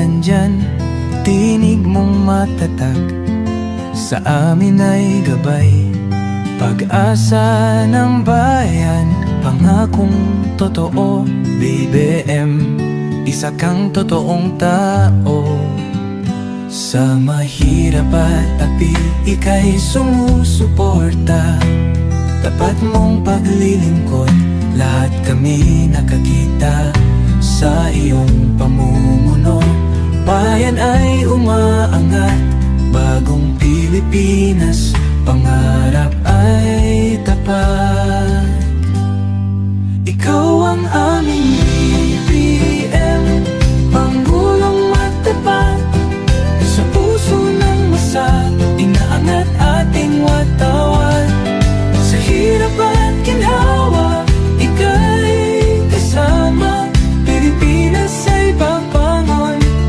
nandyan, tinig mong matatag, sa amin ay gabay. Pag-asa ng bayan, pangakong totoo. BBM, isa kang totoong tao. Sa mahirap at api, ika'y sumusuporta. Tapat mong paglilingkod, lahat kami nakakita. Sa iyong pamumuno, bayan ay umaangat. Bagong Pilipinas, pangarap ay tapat.